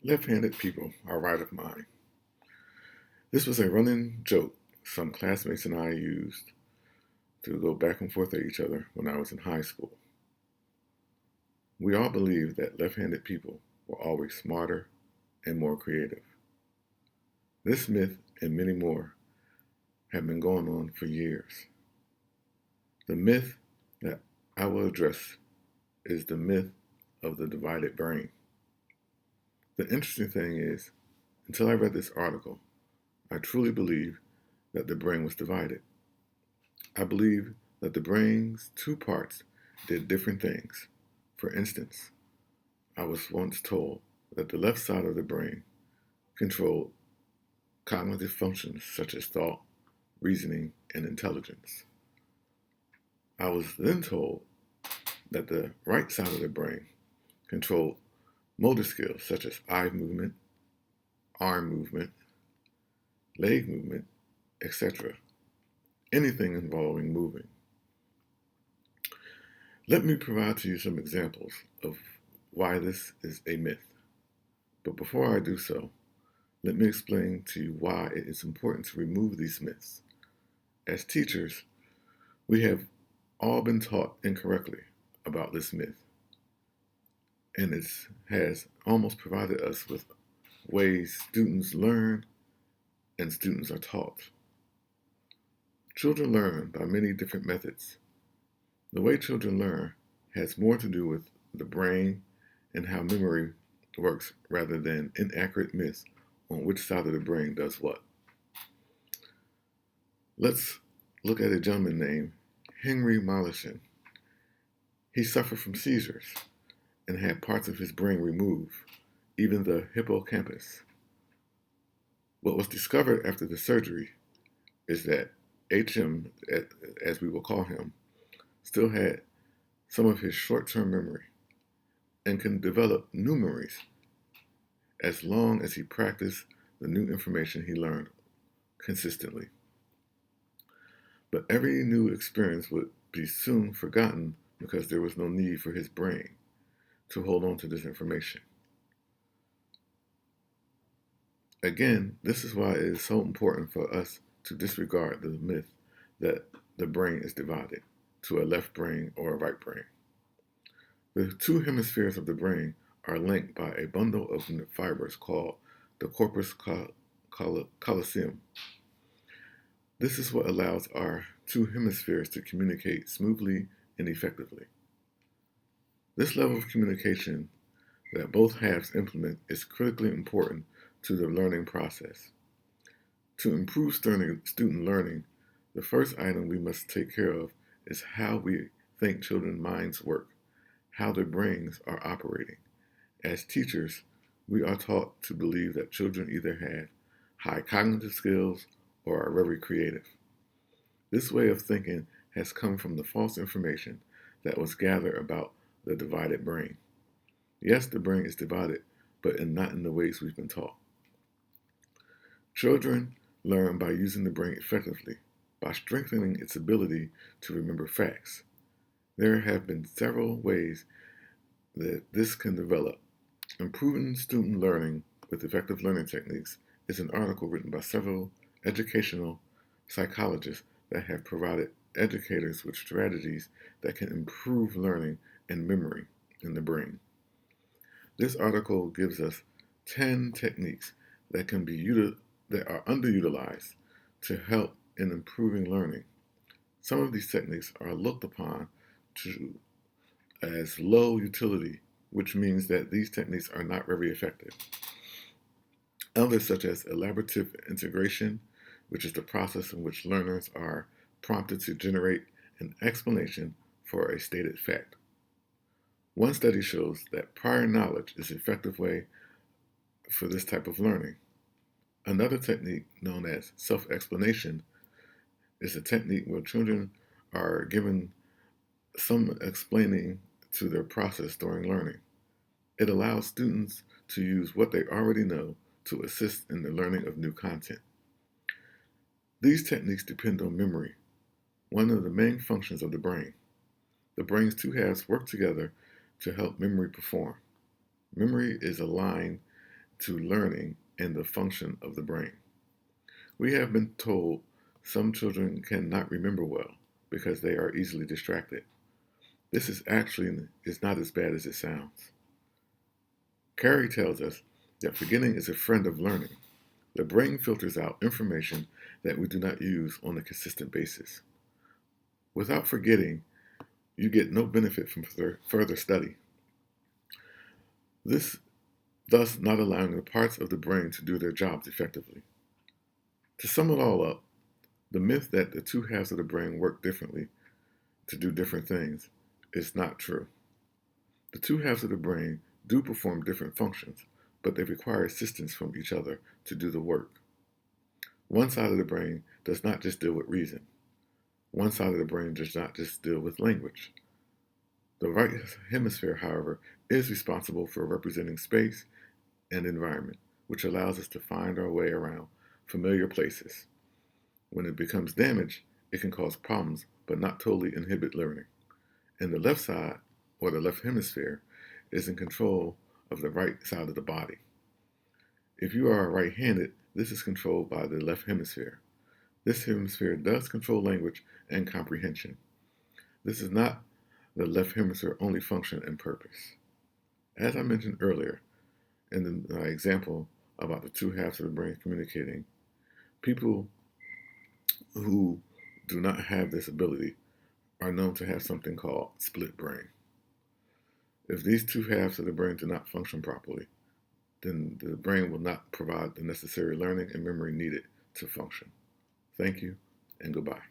Left-handed people are right of mind. This was a running joke some classmates and I used to go back and forth at each other when I was in high school. We all believed that left-handed people were always smarter and more creative. This myth and many more have been going on for years. The myth that I will address is the myth of the divided brain. The interesting thing is, until I read this article, I truly believed that the brain was divided. I believe that the brain's two parts did different things. For instance, I was once told that the left side of the brain controlled cognitive functions such as thought, reasoning, and intelligence. I was then told that the right side of the brain controlled motor skills such as eye movement, arm movement, leg movement, etc. Anything involving moving. Let me provide to you some examples of why this is a myth. But before I do so, let me explain to you why it is important to remove these myths. As teachers, we have all been taught incorrectly about this myth, and it has almost provided us with ways students learn and students are taught. Children learn by many different methods. The way children learn has more to do with the brain and how memory works rather than inaccurate myths on which side of the brain does what. Let's look at a gentleman named Henry Molaison. He suffered from seizures and had parts of his brain removed, even the hippocampus. What was discovered after the surgery is that HM, as we will call him, still had some of his short-term memory and can develop new memories as long as he practiced the new information he learned consistently. But every new experience would be soon forgotten because there was no need for his brain to hold on to this information. Again, this is why it is so important for us to disregard the myth that the brain is divided to a left brain or a right brain. The two hemispheres of the brain are linked by a bundle of fibers called the corpus callosum. This is what allows our two hemispheres to communicate smoothly and effectively. This level of communication that both halves implement is critically important to the learning process. To improve student learning, the first item we must take care of is how we think children's minds work, how their brains are operating. As teachers, we are taught to believe that children either have high cognitive skills or are very creative. This way of thinking has come from the false information that was gathered about the divided brain. Yes, the brain is divided, but not in the ways we've been taught. Children learn by using the brain effectively, by strengthening its ability to remember facts. There have been several ways that this can develop. Improving Student Learning with Effective Learning Techniques is an article written by several educational psychologists that have provided educators with strategies that can improve learning and memory in the brain. This article gives us 10 techniques that that are underutilized to help in improving learning. Some of these techniques are looked upon as low utility, which means that these techniques are not very effective. Others, such as elaborative integration, which is the process in which learners are prompted to generate an explanation for a stated fact. One study shows that prior knowledge is an effective way for this type of learning. Another technique, known as self-explanation, is a technique where children are given some explaining to their process during learning. It allows students to use what they already know to assist in the learning of new content. These techniques depend on memory, one of the main functions of the brain. The brain's two halves work together to help memory perform. Memory is a line to learning and the function of the brain. We have been told some children cannot remember well because they are easily distracted. This is not as bad as it sounds. Carey tells us that forgetting is a friend of learning. The brain filters out information that we do not use on a consistent basis. Without forgetting, you get no benefit from further study. This thus not allowing the parts of the brain to do their jobs effectively. To sum it all up, the myth that the two halves of the brain work differently to do different things is not true. The two halves of the brain do perform different functions, but they require assistance from each other to do the work. One side of the brain does not just deal with reason. One side of the brain does not just deal with language. The right hemisphere, however, is responsible for representing space and environment, which allows us to find our way around familiar places. When it becomes damaged, it can cause problems, but not totally inhibit learning. And the left side, or the left hemisphere, is in control of the right side of the body. If you are right-handed, this is controlled by the left hemisphere. This hemisphere does control language and comprehension. This is not the left hemisphere only function and purpose. As I mentioned earlier, in the example about the two halves of the brain communicating, people who do not have this ability are known to have something called split brain. If these two halves of the brain do not function properly, then the brain will not provide the necessary learning and memory needed to function. Thank you, and goodbye.